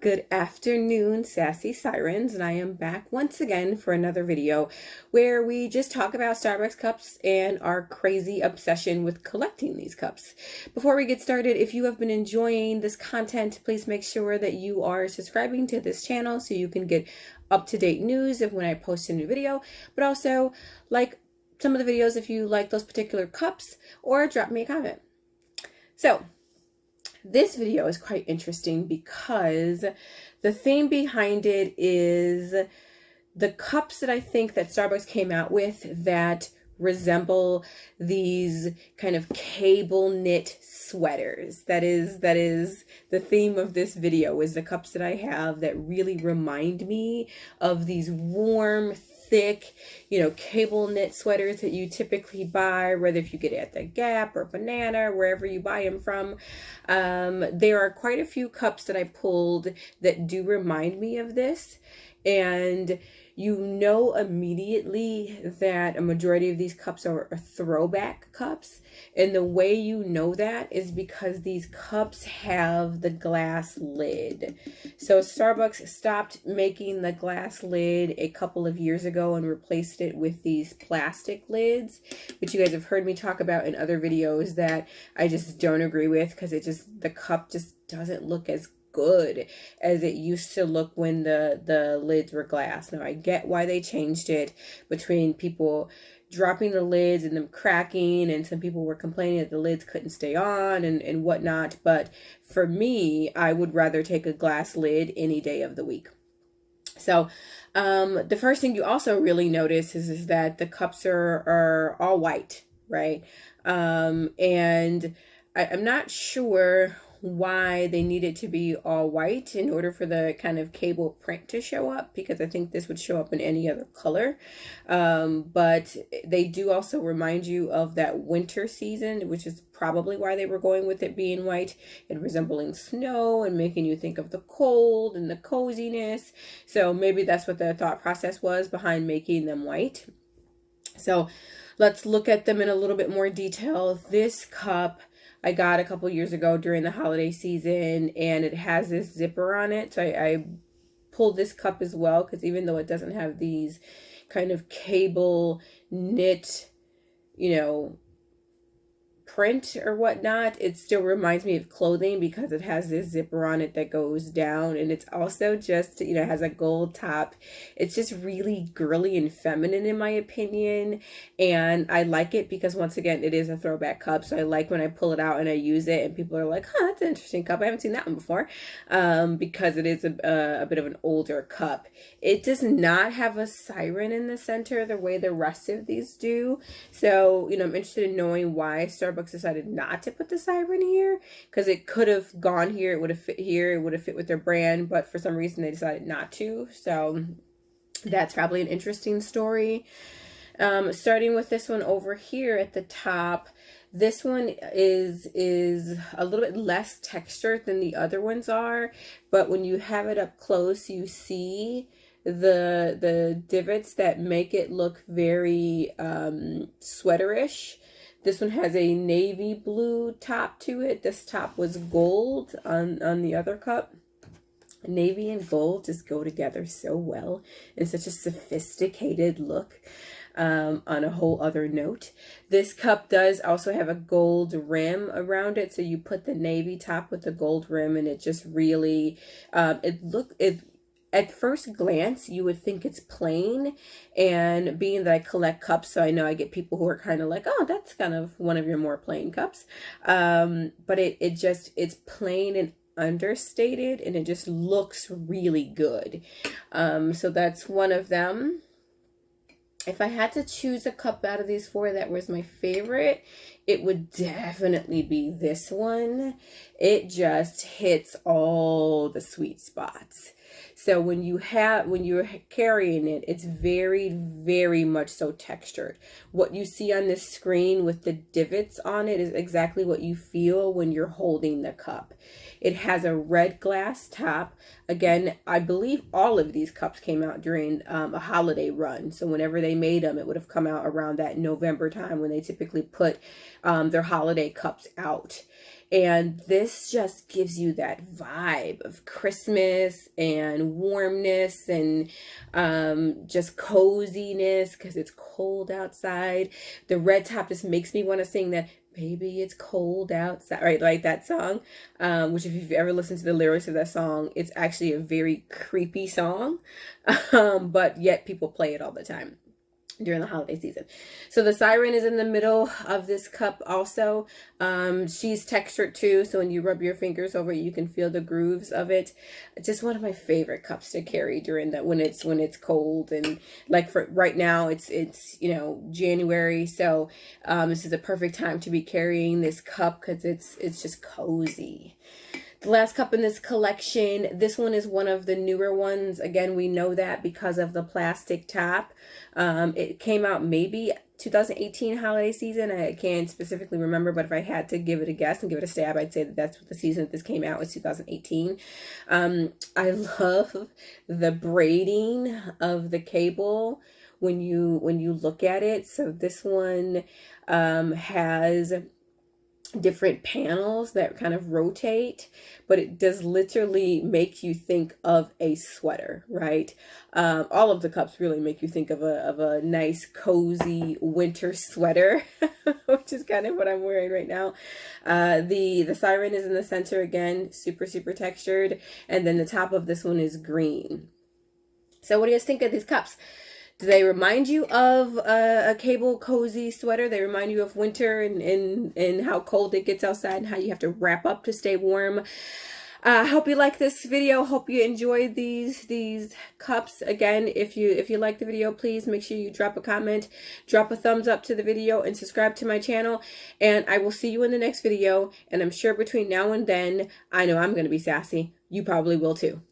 Good afternoon, Sassy Sirens, and I am back once again for another video where we just talk about Starbucks cups and our crazy obsession with collecting these cups. Before we get started, if you have been enjoying this content, please make sure that you are subscribing to this channel so you can get up-to-date news of when I post a new video, but also like some of the videos if you like those particular cups, or drop me a comment. So, this video is quite interesting because the theme behind it is the cups that I think that Starbucks came out with that resemble these kind of cable knit sweaters. That is the theme of this video, is the cups that I have that really remind me of these warm, thick, cable knit sweaters that you typically buy, whether if you get it at the Gap or Banana, wherever you buy them from. There are quite a few cups that I pulled that do remind me of this, and you know immediately that a majority of these cups are throwback cups. And the way you know that is because these cups have the glass lid. So Starbucks stopped making the glass lid a couple of years ago and replaced it with these plastic lids, which you guys have heard me talk about in other videos that I just don't agree with, because the cup just doesn't look as good as it used to look when the lids were glass. Now I get why they changed it, between people dropping the lids and them cracking, and some people were complaining that the lids couldn't stay on and whatnot. But for me, I would rather take a glass lid any day of the week. So the first thing you also really notice is that the cups are all white, right? And I'm not sure why they needed to be all white in order for the kind of cable print to show up, because I think this would show up in any other color. But they do also remind you of that winter season, which is probably why they were going with it being white and resembling snow and making you think of the cold and the coziness. So maybe that's what the thought process was behind making them white. So let's look at them in a little bit more detail. This cup I got a couple years ago during the holiday season, and it has this zipper on it. So I pulled this cup as well, because even though it doesn't have these kind of cable knit, print or whatnot, it still reminds me of clothing because it has this zipper on it that goes down, and it's also just has a gold top. It's just really girly and feminine in my opinion, and I like it because, once again, it is a throwback cup. So I like when I pull it out and I use it and people are like, that's an interesting cup, I haven't seen that one before, because it is a bit of an older cup. It does not have a siren in the center the way the rest of these do. So I'm interested in knowing why Starbucks decided not to put the siren here, because it could have gone here, it would have fit here, it would have fit with their brand, but for some reason they decided not to. So that's probably an interesting story. Starting with this one over here at the top, this one is a little bit less textured than the other ones are, but when you have it up close, you see the divots that make it look very sweaterish. This one has a navy blue top to it. This top was gold on the other cup. Navy and gold just go together so well in such a sophisticated look. On a whole other note, this cup does also have a gold rim around it. So you put the navy top with the gold rim, and it just really, at first glance, you would think it's plain, and being that I collect cups, so I know I get people who are kind of like, oh, that's kind of one of your more plain cups. But it's plain and understated, and it just looks really good. So that's one of them. If I had to choose a cup out of these four that was my favorite, it would definitely be this one. It just hits all the sweet spots. So when you're carrying it, it's very, very much so textured. What you see on this screen with the divots on it is exactly what you feel when you're holding the cup. It has a red glass top. Again, I believe all of these cups came out during a holiday run. So whenever they made them, it would have come out around that November time when they typically put their holiday cups out. And this just gives you that vibe of Christmas and warmness and just coziness because it's cold outside. The red top just makes me want to sing that "Baby, it's cold outside," right? Like that song, which if you've ever listened to the lyrics of that song, it's actually a very creepy song, but yet people play it all the time during the holiday season. So the siren is in the middle of this cup also. She's textured too, so when you rub your fingers over it, you can feel the grooves of it. Just one of my favorite cups to carry during that when it's cold, and like for right now it's you know, January, so this is a perfect time to be carrying this cup because it's just cozy. The last cup in this collection, this one is one of the newer ones. Again, we know that because of the plastic top. It came out maybe 2018 holiday season. I can't specifically remember, but if I had to give it a guess and give it a stab, I'd say that that's what the season that this came out was, 2018. I love the braiding of the cable when you look at it. So this one has different panels that kind of rotate, but it does literally make you think of a sweater, right? All of the cups really make you think of a nice cozy winter sweater, which is kind of what I'm wearing right now. The siren is in the center again, super textured, and then the top of this one is green. So what do you guys think of these cups? Do they remind you of a cable cozy sweater? They remind you of winter and how cold it gets outside and how you have to wrap up to stay warm. I hope you like this video. Hope you enjoyed these cups. Again, if you like the video, please make sure you drop a comment, drop a thumbs up to the video, and subscribe to my channel. And I will see you in the next video. And I'm sure between now and then, I know I'm going to be sassy. You probably will too.